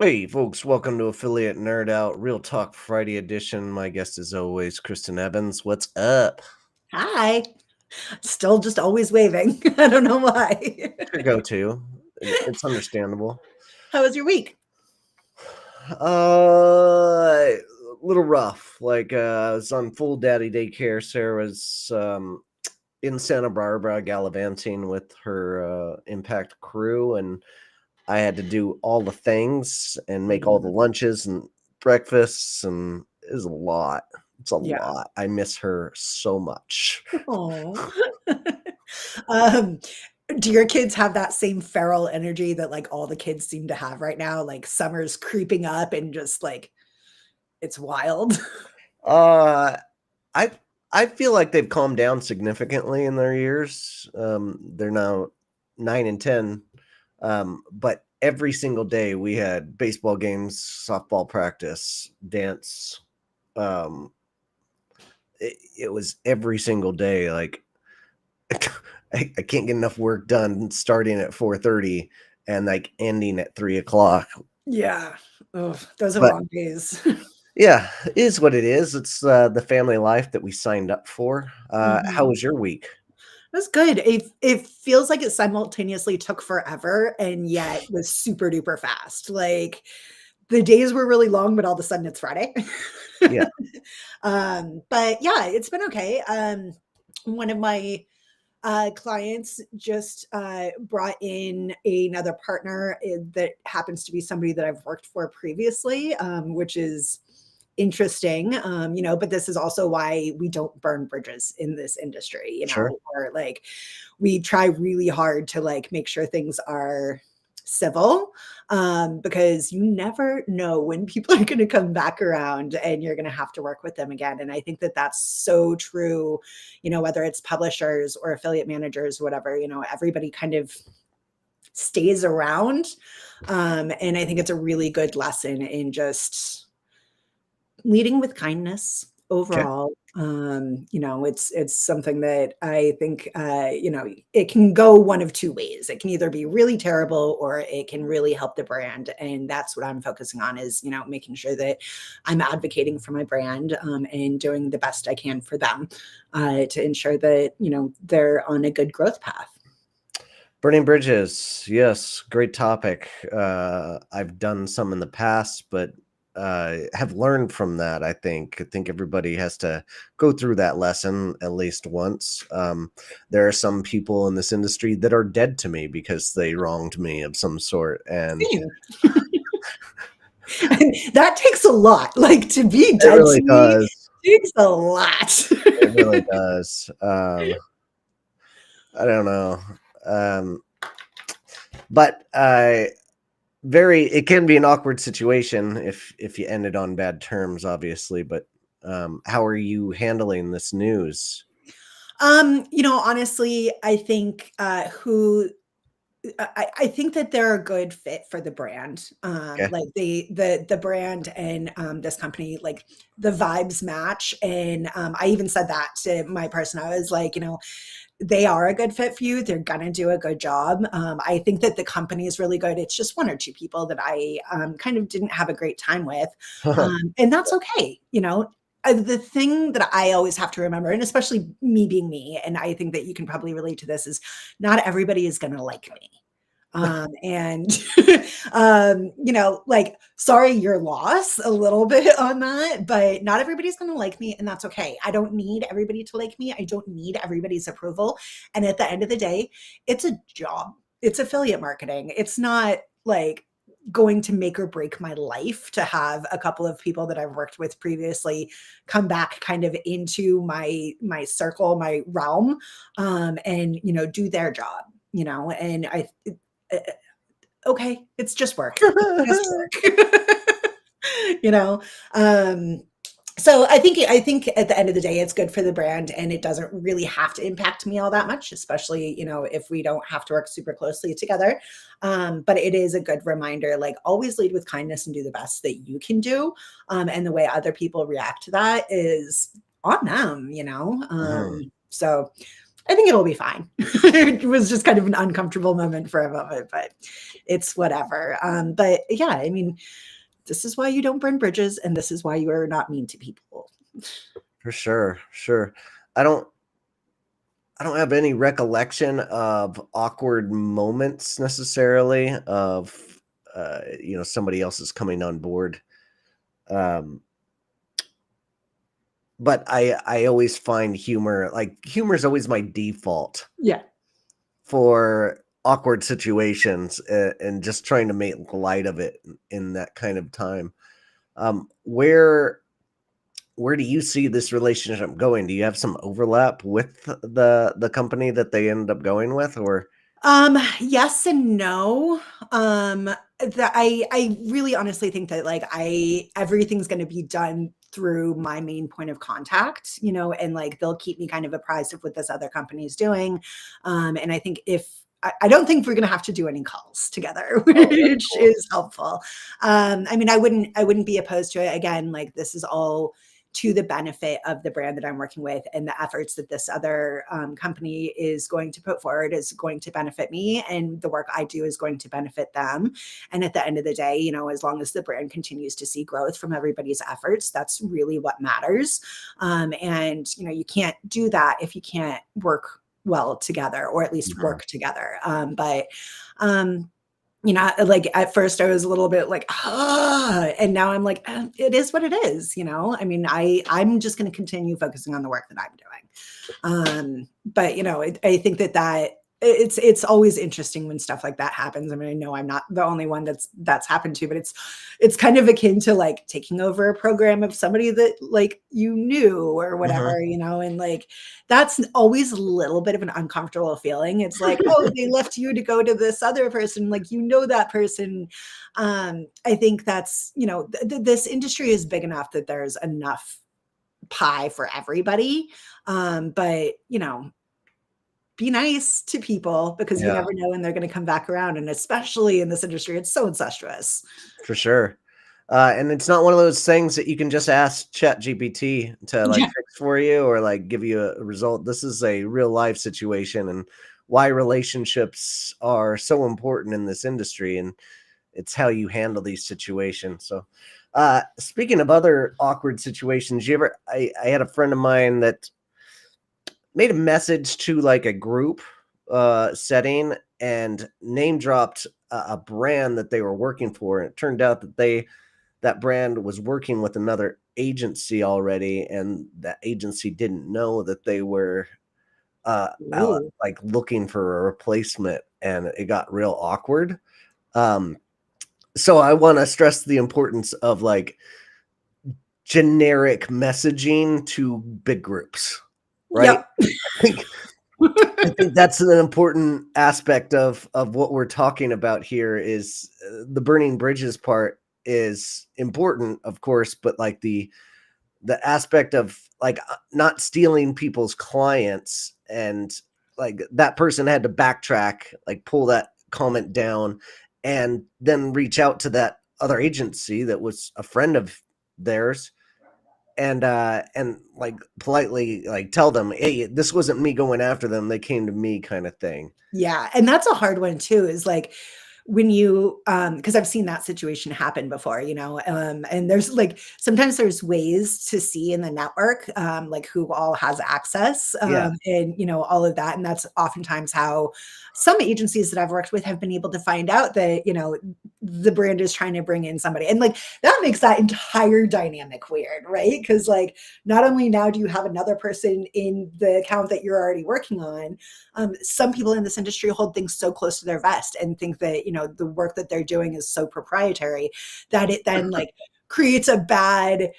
Hey, folks, welcome to Affiliate Nerd Out Real Talk Friday edition. My guest is always Christen Evans. What's up? Hi. Still just always waving. I don't know why. Your go-to. It's understandable. How was your week? A little rough. I was on full daddy daycare. Sarah was in Santa Barbara gallivanting with her Impact crew, and I had to do all the things and make all the lunches and breakfasts, and it was a lot. It's a Yeah. lot. I miss her so much. Oh. Um, do your kids have that same feral energy that like all the kids seem to have right now? Like summer's creeping up and just like it's wild. Uh, I I feel like they've calmed down significantly in their years. They're now 9 and 10. But every single day we had baseball games, softball practice, dance. Um, it was every single day. I can't get enough work done starting at 4:30 and like ending at 3 o'clock. Yeah. Oh, those are But long days. yeah, it is what it is. It's the family life that we signed up for. How Mhm. was your week? That's good. It feels like it simultaneously took forever and yet was super duper fast. Like the days were really long, but all of a sudden it's Friday. Yeah, But yeah, it's been okay. One of my clients just brought in another partner that happens to be somebody that I've worked for previously, which is interesting. But this is also why we don't burn bridges in this industry, sure. or like we try really hard to like make sure things are civil, because you never know when people are going to come back around and you're going to have to work with them again. And I think that that's so true, whether it's publishers or affiliate managers, whatever, everybody kind of stays around. And I think it's a really good lesson in just leading with kindness Okay. overall. It's something that I think it can go one of two ways. It can either be really terrible or it can really help the brand, and that's what I'm focusing on, is making sure that I'm advocating for my brand, and doing the best I can for them, to ensure that they're on a good growth path. Burning bridges. Yes, great topic. I've done some in the past, but have learned from that. I think everybody has to go through that lesson at least once. There are some people in this industry that are dead to me because they wronged me of some sort, and And that takes a lot. Like, to be it dead really to me does. takes a lot. It really does. I don't know. Um, but it can be an awkward situation if you ended on bad terms, obviously. But how are you handling this news? Honestly, I think I think that they're a good fit for the brand. Okay. Like the brand and this company, like the vibes match. And I even said that to my person. I was like, they are a good fit for you. They're gonna do a good job. I think that the company is really good. It's just one or two people that I kind of didn't have a great time with, and that's okay. The thing that I always have to remember, and especially me being me, and I think that you can probably relate to this, is not everybody is going to like me. And like, sorry, your loss a little bit on that, but not everybody's going to like me, and that's okay. I don't need everybody to like me. I don't need everybody's approval. And at the end of the day, it's a job. It's affiliate marketing. It's not like going to make or break my life to have a couple of people that I've worked with previously come back kind of into my circle, my realm, and do their job. And uh, okay, it's just work. It's just work. you know. Um, so I think at the end of the day, it's good for the brand, and it doesn't really have to impact me all that much, especially if we don't have to work super closely together. But it is a good reminder, like, always lead with kindness and do the best that you can do. And the way other people react to that is on them. Mhm. So I think it'll be fine. It was just kind of an uncomfortable moment for a moment, but it's whatever. But yeah, I mean, this is why you don't burn bridges, and this is why you are not mean to people. For sure, sure. I don't I don't have any recollection of awkward moments necessarily of somebody else is coming on board. Um, but I always find humor is always my default Yeah. for awkward situations, and just trying to make light of it in that kind of time. Um, where where do you see this relationship going? Do you have some overlap with the company that they ended up going with, or Yes and no. That I really honestly think that like I everything's going to be done through my main point of contact, and like they'll keep me kind of apprised of what this other company is doing. And I think if I don't think we're going to have to do any calls together, oh, that's which cool. is helpful. I mean, I wouldn't be opposed to it. Again, like this is all to the benefit of the brand that I'm working with, and the efforts that this other company is going to put forward is going to benefit me, and the work I do is going to benefit them. And at the end of the day, as long as the brand continues to see growth from everybody's efforts, that's really what matters. And you can't do that if you can't work well together, or at least Mhm. work together. But um, like at first I was a little bit like, and now I'm like, it is what it is. I mean, I'm just going to continue focusing on the work that I'm doing. But I think that it's always interesting when stuff like that happens. I mean, I know I'm not the only one that's happened to, but it's kind of akin to like taking over a program of somebody that like you knew or Mhm. whatever, and like that's always a little bit of an uncomfortable feeling. It's like, oh, they left you to go to this other person, like that person. I think that's this industry is big enough that there's enough pie for everybody. But be nice to people, because you Yeah, never know when they're going to come back around, and especially in this industry, it's so incestuous. for sure. And it's not one of those things that you can just ask ChatGPT to like Yeah. fix for you or like give you a result. This is a real life situation, and why relationships are so important in this industry, and it's how you handle these situations. So, speaking of other awkward situations, I had a friend of mine that made a message to like a group setting and name dropped a brand that they were working for. And it turned out that brand was working with another agency already, and that agency didn't know that they were Ooh. like looking for a replacement, and it got real awkward. Um, so I want to stress the importance of like generic messaging to big groups, right? Yep. I think I think that's an important aspect of what we're talking about here is the burning bridges part is important, of course, but like the aspect of like not stealing people's clients, and like that person had to backtrack, like pull that comment down and then reach out to that other agency that was a friend of theirs, and like politely like tell them, hey, this wasn't me going after them, they came to me, kind of thing. Yeah, and that's a hard one too, is like when you because I've seen that situation happen before, and there's like sometimes there's ways to see in the network like who all has access, Yeah. and all of that. And that's oftentimes how some agencies that I've worked with have been able to find out that, the brand is trying to bring in somebody. And like that makes that entire dynamic weird, right? Because like not only now do you have another person in the account that you're already working on, some people in this industry hold things so close to their vest and think that the work that they're doing is so proprietary that it then like creates a bad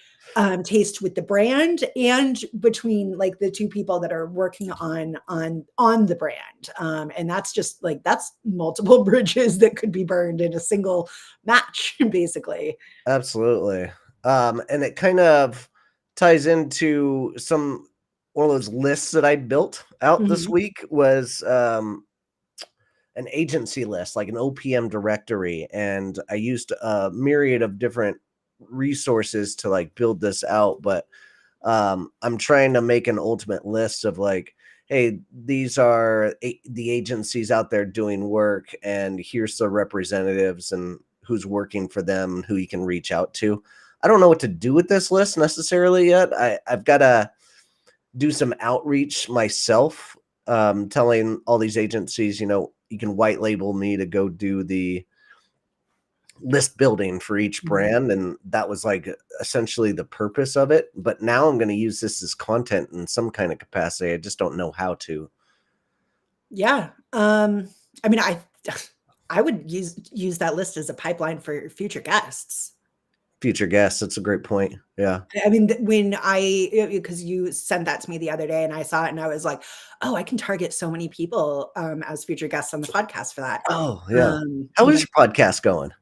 taste with the brand and between like the two people that are working on the brand. And that's just like that's multiple bridges that could be burned in a single match, basically. Absolutely. And it kind of ties into some one of those lists that I built out this Mhm. week was an agency list, like an OPM directory, and I used a myriad of different resources to like build this out, but I'm trying to make an ultimate list of like, hey, these are the agencies out there doing work, and here's the representatives and who's working for them and who you can reach out to. I don't know what to do with this list necessarily yet. I've got to do some outreach myself, telling all these agencies, you can white label me to go do the list building for each Mhm. brand. And that was like essentially the purpose of it. But now I'm going to use this as content in some kind of capacity. I just don't know how to. Yeah. I mean, I would use that list as a pipeline for future guests. Future guests. That's a great point. Yeah. I mean, because you sent that to me the other day and I saw it and I was like, oh, I can target so many people as future guests on the podcast for that. Oh, yeah. How You is know, your podcast going?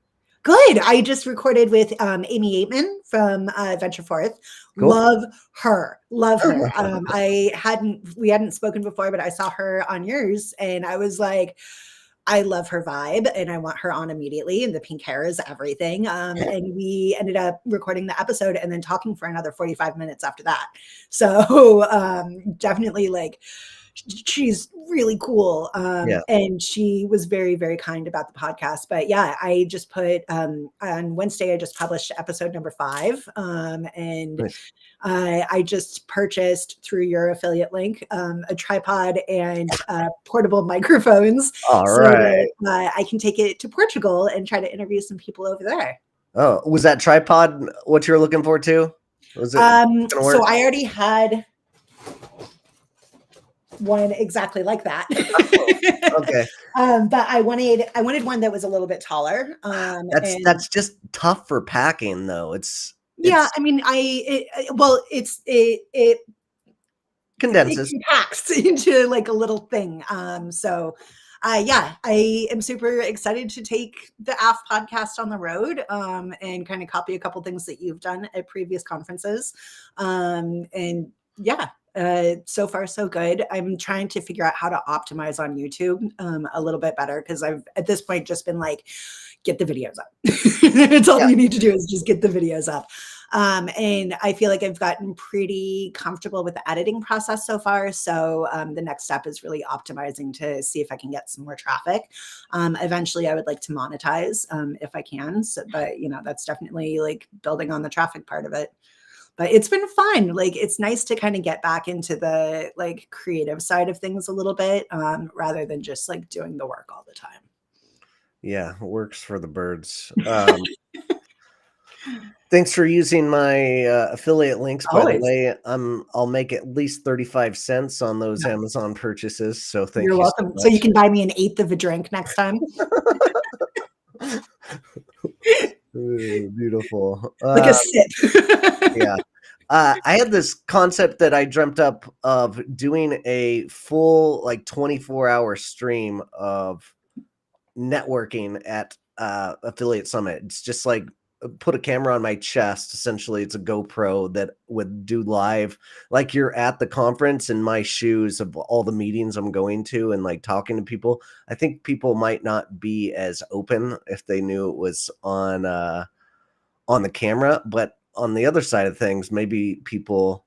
good. I just recorded with Amy Aitman from Venture Forth. Cool. Love her. Love her. We hadn't spoken before, but I saw her on yours and I was like, I love her vibe and I want her on immediately. And the pink hair is everything. And we ended up recording the episode and then talking for another 45 minutes after that. So definitely like she's really cool. Yeah. And she was very, very kind about the podcast. But yeah, I just put on Wednesday, I just published episode number 5. And Nice. I just purchased through your affiliate link a tripod and portable microphones All so right. that I can take it to Portugal and try to interview some people over there. Oh, was that tripod what you're looking for too? Was it gonna work? So I already had one exactly like that. Okay. But I wanted one that was a little bit taller. That's just tough for packing though. Yeah, It's I mean, it condenses. compacts into like a little thing. Yeah, I am super excited to take the AF podcast on the road and kind of copy a couple things that you've done at previous conferences. And yeah, so far so good. I'm trying to figure out how to optimize on YouTube a little bit better because I've at this point just been like, get the videos up. It's all Yeah. you need to do is just get the videos up. And I feel like I've gotten pretty comfortable with the editing process so far. So the next step is really optimizing to see if I can get some more traffic. Eventually, I would like to monetize if I can. So, but that's definitely like building on the traffic part of it. But it's been fun. Like it's nice to kind of get back into the like creative side of things a little bit rather than just like doing the work all the time. Yeah, it works for the birds. Thanks for using my affiliate links, by the Always. way. I'll make at least 35 cents on those Yeah. Amazon purchases, so You're thank you so welcome. So you much. can buy me an eighth of a drink next time. Ooh, beautiful. Like a sip. Yeah. I had this concept that I dreamt up of doing a full, like, 24-hour stream of networking at Affiliate Summit. It's just like put a camera on my chest. Essentially, it's a GoPro that would do live, like you're at the conference in my shoes of all the meetings I'm going to and like talking to people. I think people might not be as open if they knew it was on the camera, but on the other side of things, maybe people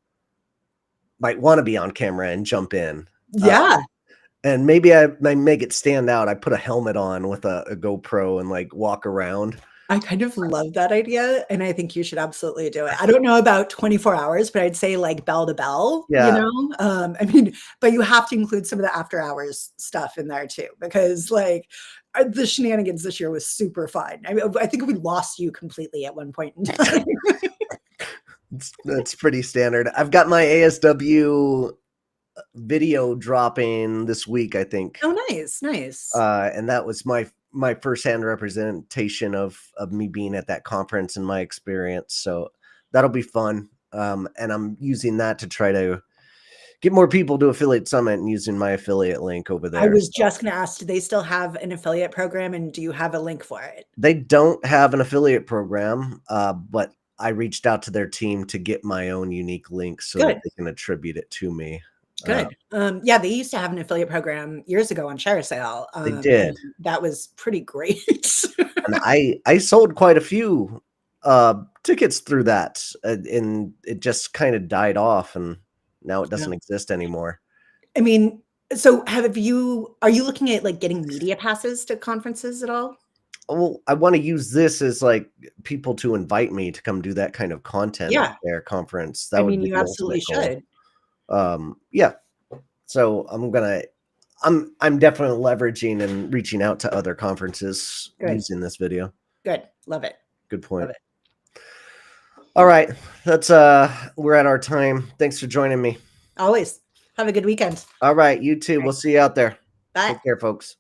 might want to be on camera and jump in. Yeah. And maybe I make it stand out. I put a helmet on with a GoPro and like walk around. I kind of love that idea, and I think you should absolutely do it. I don't know about 24 hours, but I'd say like bell to bell, Yeah. I mean, but you have to include some of the after hours stuff in there too, because like the shenanigans this year was super fun. I mean, I think we lost you completely at one point in time. That's pretty standard. I've got my ASW video dropping this week, I think. Oh, nice, nice. And that was my firsthand representation of me being at that conference and my experience. So that'll be fun. And I'm using that to try to get more people to Affiliate Summit and using my affiliate link over there. I was just going to ask, do they still have an affiliate program and do you have a link for it? They don't have an affiliate program, but I reached out to their team to get my own unique link so that they can attribute it to me. Good. Yeah, they used to have an affiliate program years ago on ShareSale. They did. That was pretty great. And I sold quite a few tickets through that, and it just kind of died off, and now it doesn't exist anymore. I mean, so are you looking at like getting media passes to conferences at all? Well, I want to use this as like people to invite me to come do that kind of content at Yeah. their conference. I That would mean, be you the absolutely ultimate goal. should. Yeah. So I'm definitely leveraging and reaching out to other conferences Good. using this video. Good. Love it. Good Love point. it. All right. That's we're at our time. Thanks for joining me. Always. Have a good weekend. All right, you too. All right. We'll see you out there. Bye. Take care, folks.